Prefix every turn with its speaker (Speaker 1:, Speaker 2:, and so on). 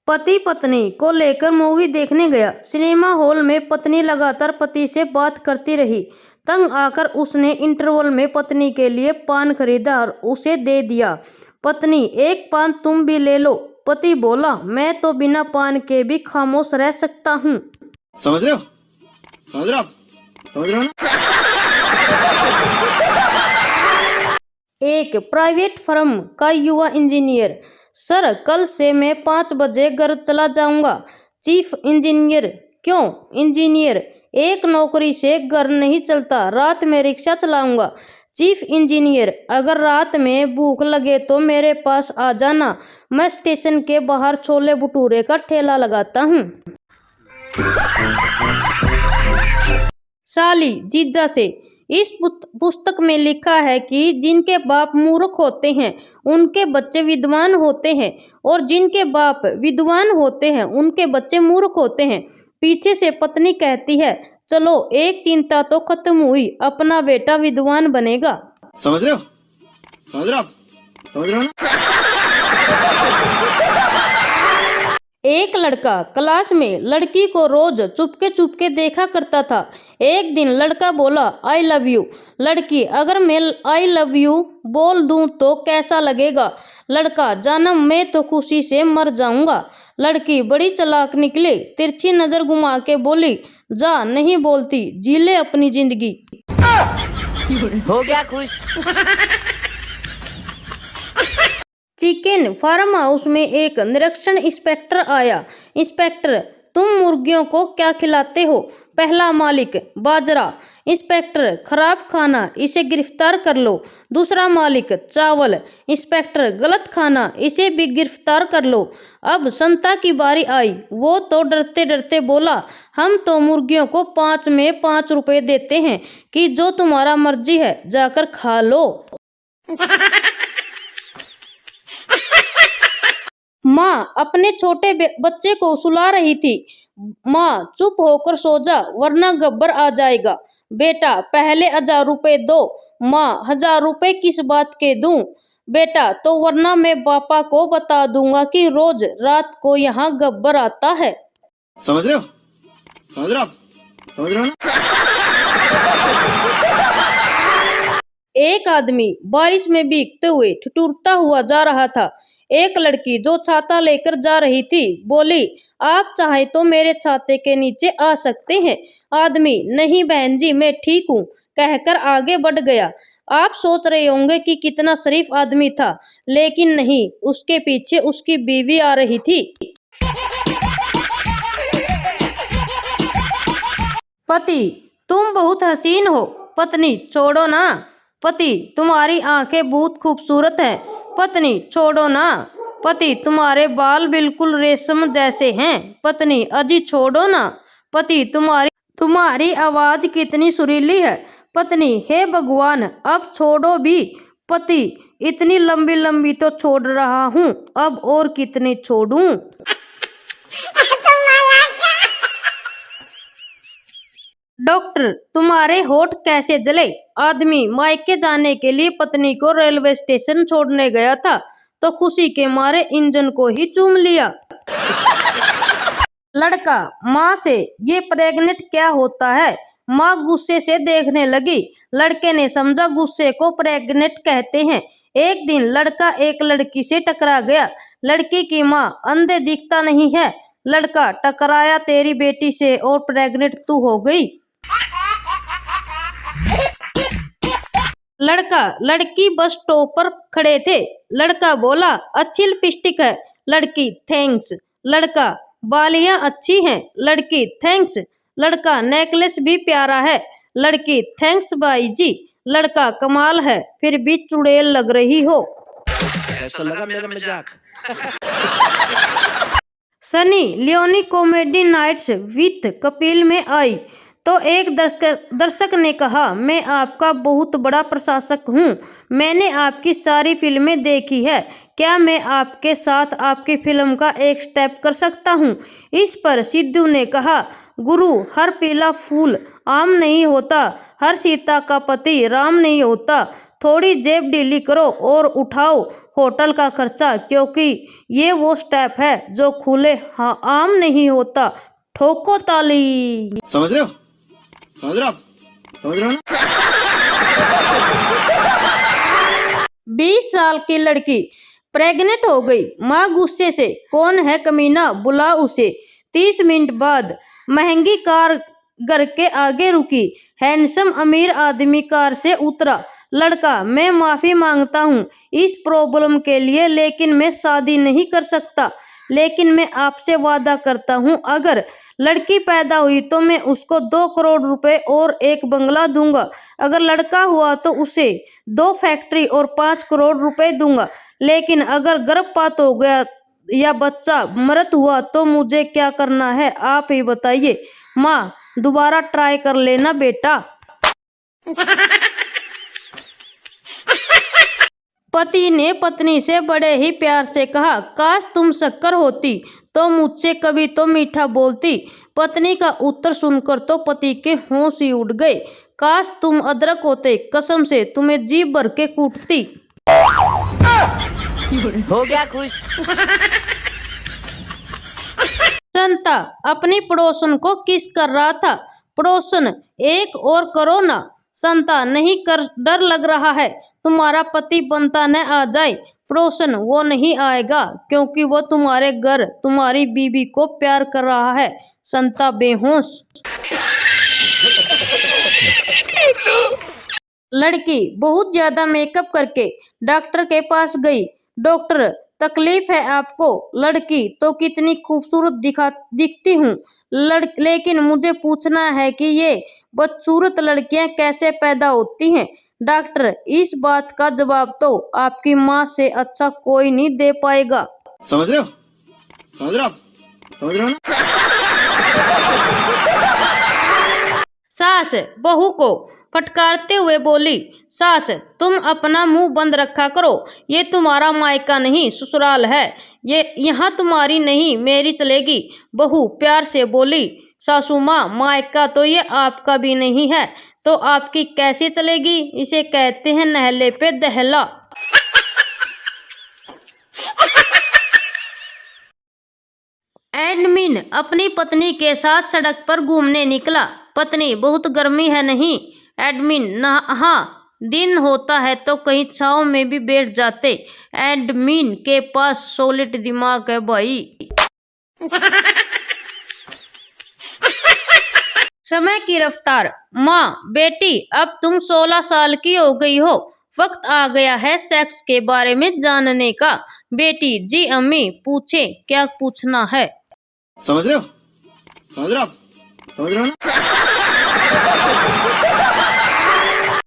Speaker 1: पति पत्नी को लेकर मूवी देखने गया। सिनेमा हॉल में पत्नी लगातार पति से बात करती रही। तंग आकर उसने इंटरवल में पत्नी के लिए पान खरीदा और उसे दे दिया। पत्नी, एक पान तुम भी ले लो। पति बोला, मैं तो बिना पान के भी खामोश रह सकता हूँ।
Speaker 2: समझ रहे हो? समझ रहे हो? समझ रहे हो ना?
Speaker 1: एक प्राइवेट फर्म का युवा इंजीनियर, सर कल से मैं 5 बजे घर चला जाऊंगा। चीफ इंजीनियर, क्यों? इंजीनियर, एक नौकरी से घर नहीं चलता, रात में रिक्शा चलाऊंगा। चीफ इंजीनियर, अगर रात में भूख लगे तो मेरे पास आ जाना, मैं स्टेशन के बाहर छोले भटूरे का ठेला लगाता हूँ। साली जीजा से, इस पुस्तक में लिखा है कि जिनके बाप मूर्ख होते हैं उनके बच्चे विद्वान होते हैं और जिनके बाप विद्वान होते हैं उनके बच्चे मूर्ख होते हैं। पीछे से पत्नी कहती है, चलो एक चिंता तो खत्म हुई, अपना बेटा विद्वान बनेगा।
Speaker 2: समझ रहे हो? समझ रहे हो? समझ रहे हो ना?
Speaker 1: एक लड़का क्लास में लड़की को रोज चुपके चुपके देखा करता था। एक दिन लड़का बोला, आई लव यू। लड़की, अगर मैं आई लव यू बोल दूं तो कैसा लगेगा? लड़का, जानम मैं तो खुशी से मर जाऊंगा। लड़की बड़ी चालाक निकली, तिरछी नजर घुमा के बोली, जा नहीं बोलती, जी ले अपनी जिंदगी।
Speaker 3: हो गया खुश।
Speaker 1: चिकन फार्म हाउस में एक निरीक्षण इंस्पेक्टर आया। इंस्पेक्टर, तुम मुर्गियों को क्या खिलाते हो? पहला मालिक, बाजरा। इंस्पेक्टर, खराब खाना, इसे गिरफ्तार कर लो। दूसरा मालिक, चावल। इंस्पेक्टर, गलत खाना, इसे भी गिरफ्तार कर लो। अब संता की बारी आई। वो तो डरते डरते बोला, हम तो मुर्गियों को 5 में 5 रुपए देते हैं कि जो तुम्हारा मर्जी है जाकर खा लो। माँ अपने छोटे बच्चे को सुला रही थी। माँ, चुप होकर सो जा वरना गब्बर आ जाएगा। बेटा, पहले 1000 रुपए दो। माँ, 1000 रुपए किस बात के दूं? बेटा, तो वरना मैं पापा को बता दूंगा कि रोज रात को यहाँ गब्बर आता है।
Speaker 2: समझ रहे हो? समझ रहे हो? समझ रहे हो ना?
Speaker 1: एक आदमी बारिश में भीगते हुए ठिठुरता हुआ जा रहा था। एक लड़की जो छाता लेकर जा रही थी बोली, आप चाहे तो मेरे छाते के नीचे आ सकते हैं। आदमी, नहीं बहन जी, मैं ठीक हूँ, कहकर आगे बढ़ गया। आप सोच रहे होंगे कि कितना शरीफ आदमी था, लेकिन नहीं, उसके पीछे उसकी बीवी आ रही थी। पति, तुम बहुत हसीन हो। पत्नी, छोड़ो ना। पति, तुम्हारी आंखें बहुत खूबसूरत हैं। पत्नी, छोड़ो ना। पति, तुम्हारे बाल बिल्कुल रेशम जैसे हैं। पत्नी, अजी छोड़ो ना। पति, तुम्हारी आवाज कितनी सुरीली है। पत्नी, हे भगवान, अब छोड़ो भी। पति, इतनी लंबी लंबी तो छोड़ रहा हूँ, अब और कितनी छोड़ूं? डॉक्टर, तुम्हारे होठ कैसे जले? आदमी, मायके जाने के लिए पत्नी को रेलवे स्टेशन छोड़ने गया था तो खुशी के मारे इंजन को ही चूम लिया। लड़का माँ से, ये प्रेग्नेंट क्या होता है? माँ गुस्से से देखने लगी। लड़के ने समझा गुस्से को प्रेग्नेंट कहते हैं। एक दिन लड़का एक लड़की से टकरा गया। लड़की की माँ, अंधे दिखता नहीं है। लड़का, टकराया तेरी बेटी से और प्रेग्नेंट तू हो गई। लड़का लड़की बस स्टॉप पर खड़े थे। लड़का बोला, अच्छी लिपस्टिक है। लड़की, थैंक्स। लड़का, बालियां अच्छी हैं। लड़की, थैंक्स। लड़का, नेकलेस भी प्यारा है। लड़की, थैंक्स भाई जी। लड़का, कमाल है, फिर भी चुड़ैल लग रही हो।
Speaker 3: कैसा लगा मेरा मजाक?
Speaker 1: Sunny Leone comedy nights with Kapil में आई। तो एक दर्शक ने कहा, मैं आपका बहुत बड़ा प्रशंसक हूँ, मैंने आपकी सारी फिल्में देखी है, क्या मैं आपके साथ आपकी फिल्म का एक स्टेप कर सकता हूँ? इस पर सिद्धू ने कहा, गुरु, हर पीला फूल आम नहीं होता, हर सीता का पति राम नहीं होता, थोड़ी जेब ढीली करो और उठाओ होटल का खर्चा, क्योंकि ये वो स्टेप है जो खुले आम नहीं होता। ठोको ताली।
Speaker 2: समझ रहे हो? समझ रहे हो आप? समझ रहे हो ना?
Speaker 1: 20 साल की लड़की प्रेग्नेंट हो गई, माँ गुस्से से, कौन है कमीना, बुला उसे। 30 मिनट बाद महंगी कार घर के आगे रुकी, हैंडसम अमीर आदमी कार से उतरा। लड़का, मैं माफी मांगता हूँ इस प्रॉब्लम के लिए, लेकिन मैं शादी नहीं कर सकता, लेकिन मैं आपसे वादा करता हूँ अगर लड़की पैदा हुई तो मैं उसको 2 करोड़ रुपए और एक बंगला दूंगा, अगर लड़का हुआ तो उसे 2 फैक्ट्री और 5 करोड़ रुपए दूंगा, लेकिन अगर गर्भपात हो गया या बच्चा मृत हुआ तो मुझे क्या करना है, आप ही बताइए। माँ, दोबारा ट्राई कर लेना बेटा। पति ने पत्नी से बड़े ही प्यार से कहा, काश तुम शक्कर होती तो मुझसे कभी तो मीठा बोलती। पत्नी का उत्तर सुनकर तो पति के होश ही उड़ गए। काश तुम अदरक होते, कसम से तुम्हें जीभ भर के कूटती।
Speaker 3: हो गया खुश।
Speaker 1: संता अपनी पड़ोसन को किस कर रहा था। पड़ोसन, एक और करो ना। संता, नहीं कर, डर लग रहा है तुम्हारा पति बनता न आ जाए। पड़ोसन, वो नहीं आएगा क्योंकि वो तुम्हारे घर तुम्हारी बीवी को प्यार कर रहा है। संता बेहोश। लड़की बहुत ज्यादा मेकअप करके डॉक्टर के पास गई। डॉक्टर, तकलीफ है आपको? लड़की, तो कितनी खूबसूरत दिखती हूँ, लेकिन मुझे पूछना है कि ये बदसूरत लड़कियां कैसे पैदा होती हैं। डॉक्टर, इस बात का जवाब तो आपकी माँ से अच्छा कोई नहीं दे पाएगा।
Speaker 2: समझ रहे हो? समझ रहे हो आप? समझ रहे हो ना?
Speaker 1: सास बहू को फटकारते हुए बोली, सास, तुम अपना मुंह बंद रखा करो, ये तुम्हारा मायका नहीं ससुराल है, ये यहाँ तुम्हारी नहीं मेरी चलेगी। बहू प्यार से बोली, सासू माँ, मायका तो ये आपका भी नहीं है तो आपकी कैसे चलेगी, इसे कहते हैं नहले पे दहला। एडमिन अपनी पत्नी के साथ सड़क पर घूमने निकला। पत्नी, बहुत गर्मी है नहीं? एडमिन, ना, हाँ, दिन होता है तो कहीं छांव में भी बैठ जाते। एडमिन के पास सॉलिड दिमाग है भाई। समय की रफ्तार। माँ, बेटी, अब तुम 16 साल की हो गई हो, वक्त आ गया है सेक्स के बारे में जानने का। बेटी, जी अम्मी, पूछे, क्या पूछना है?
Speaker 2: समझ रहे हो? समझ रहे हो आप? समझ रहे हो ना?